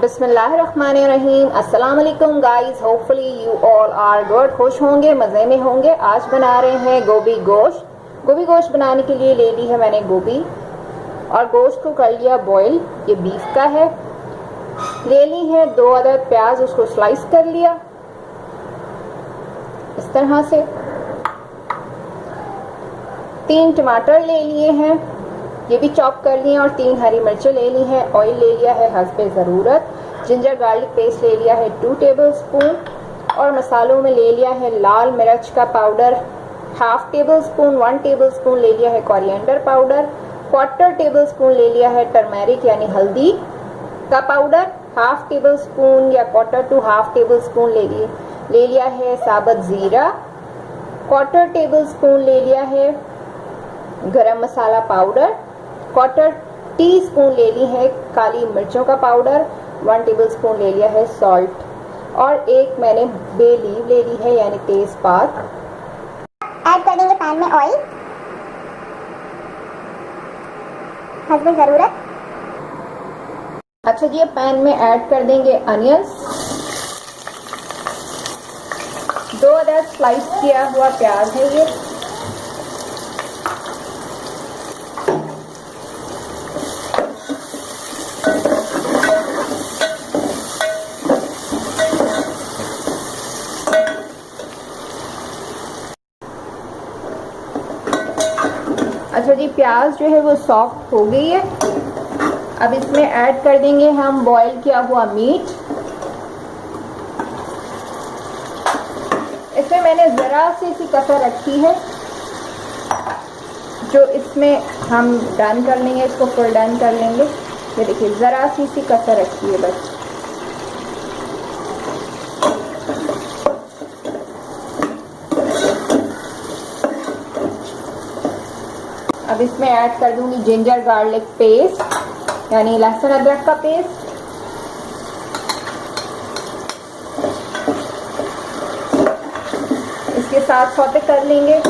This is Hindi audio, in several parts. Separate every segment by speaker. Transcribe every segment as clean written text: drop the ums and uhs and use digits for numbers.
Speaker 1: बिस्मिल्लाहिर्रहमानिर्रहीम। अस्सलाम वालेकुम guys, hopefully you all are good. खुश होंगे, मज़े में होंगे। आज बना रहे हैं गोभी गोश्त। गोभी गोश्त बनाने के लिए ले ली है मैंने गोभी और गोश्त को कर लिया बॉईल। ये बीफ का है। ले ली है 2 अदद प्याज, उसको स्लाइस कर लिया इस तरह से। 3 टमाटर ले लिए हैं, ये भी चॉप कर लिए, और 3 हरी मिर्चें ले ली हैं। ऑयल ले लिया है हस्बे ज़रूरत। जिंजर गार्लिक पेस्ट ले लिया है 2 टेबलस्पून। और मसालों में ले लिया है लाल मिर्च का पाउडर 1/2 टेबलस्पून। 1 टेबलस्पून ले लिया है कोरिएंडर पाउडर। 1/4 टेबलस्पून ले लिया है टर्मेरिक यानी हल्दी का पाउडर। 1/2 टेबलस्पून या 1/4 to 1/2 टेबलस्पून ले लिया है साबुत ज़ीरा। 1/4 टेबलस्पून ले लिया है गरम मसाला पाउडर। 1/4 टीस्पून ले ली है काली मिर्चों का पाउडर। 1 टेबलस्पून ले लिया है सॉल्ट। और एक मैंने बे लीव ले ली है यानी तेजपात।
Speaker 2: ऐड कर देंगे पैन में ऑयल हस्बे ज़रूरत।
Speaker 1: अच्छा जी, अब पैन में ऐड कर देंगे अनियंस। 2 अदद स्लाइस किया हुआ प्याज है ये। अच्छा जी, प्याज जो है वो सॉफ्ट हो गई है। अब इसमें ऐड कर देंगे हम बॉईल किया हुआ मीट। इसमें मैंने ज़रा सी कसर रखी है जो इसमें हम डन कर लेंगे, इसको फुल डन कर लेंगे। ये देखिए ज़रा सी कसर रखी है बस। अब इसमें ऐड कर दूंगी जिंजर गार्लिक पेस्ट यानी लहसुन अदरक का पेस्ट। इसके साथ सौते कर लेंगे।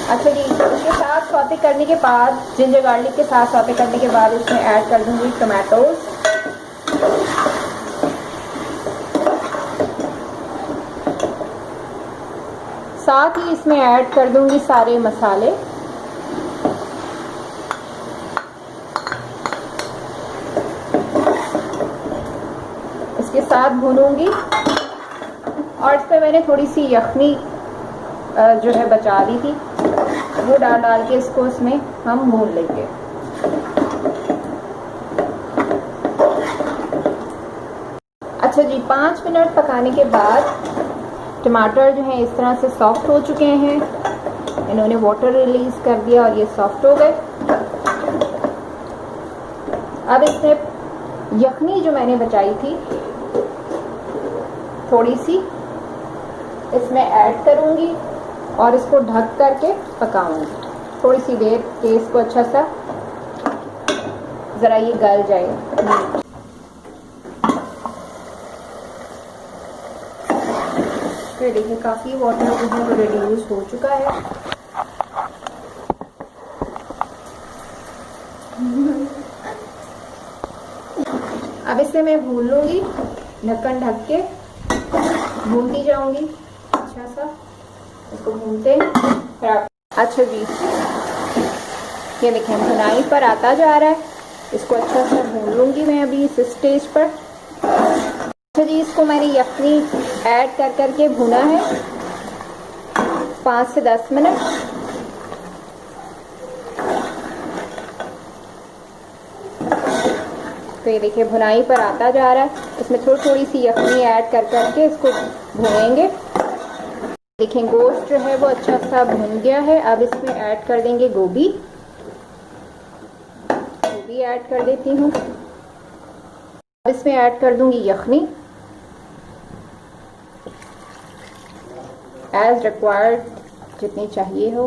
Speaker 1: अच्छा जी, इसके साथ सौते करने के बाद, जिंजर गार्लिक के साथ सौते करने के बाद इसमें ऐड कर दूंगी टमाटोज। साथ ही इसमें ऐड कर दूंगी सारे मसाले। इसके साथ भूनूंगी और इसमें मैंने थोड़ी सी यखनी जो है बचा दी थी, वो डाल के इसको इसमें हम भून लेंगे। अच्छा जी, 5 मिनट पकाने के बाद टमाटर जो है इस तरह से सॉफ्ट हो चुके हैं। इन्होंने वाटर रिलीज कर दिया और ये सॉफ्ट हो गए। अब इसमें यखनी जो मैंने बचाई थी थोड़ी सी इसमें ऐड करूंगी और इसको ढक करके पकाऊंगी थोड़ी सी देर कि इसको अच्छा सा ज़रा ये गल जाए। फिर देखिए काफ़ी वाटर जो है वो रिड्यूस हो चुका है। अब इसे मैं भून लूँगी, ढक्कन ढक के भूनती जाऊँगी अच्छा सा। इसको भूनते हैं। अच्छा जी, ये देखें भुनाई पर आता जा रहा है। इसको अच्छा सा भून लूँगी मैं अभी इस स्टेज पर। अच्छा जी, इसको मैंने यखनी ऐड कर करके भुना है 5 से 10 मिनट। तो ये देखिए भुनाई पर आता जा रहा है। इसमें थोड़ी सी यखनी ऐड कर करके इसको भूनेंगे। देखें गोश्त जो है वो अच्छा सा भुन गया है। अब इसमें ऐड कर देंगे गोभी ऐड कर देती हूँ। अब इसमें ऐड कर दूंगी यखनी एज रिक्वायर्ड, जितनी चाहिए हो।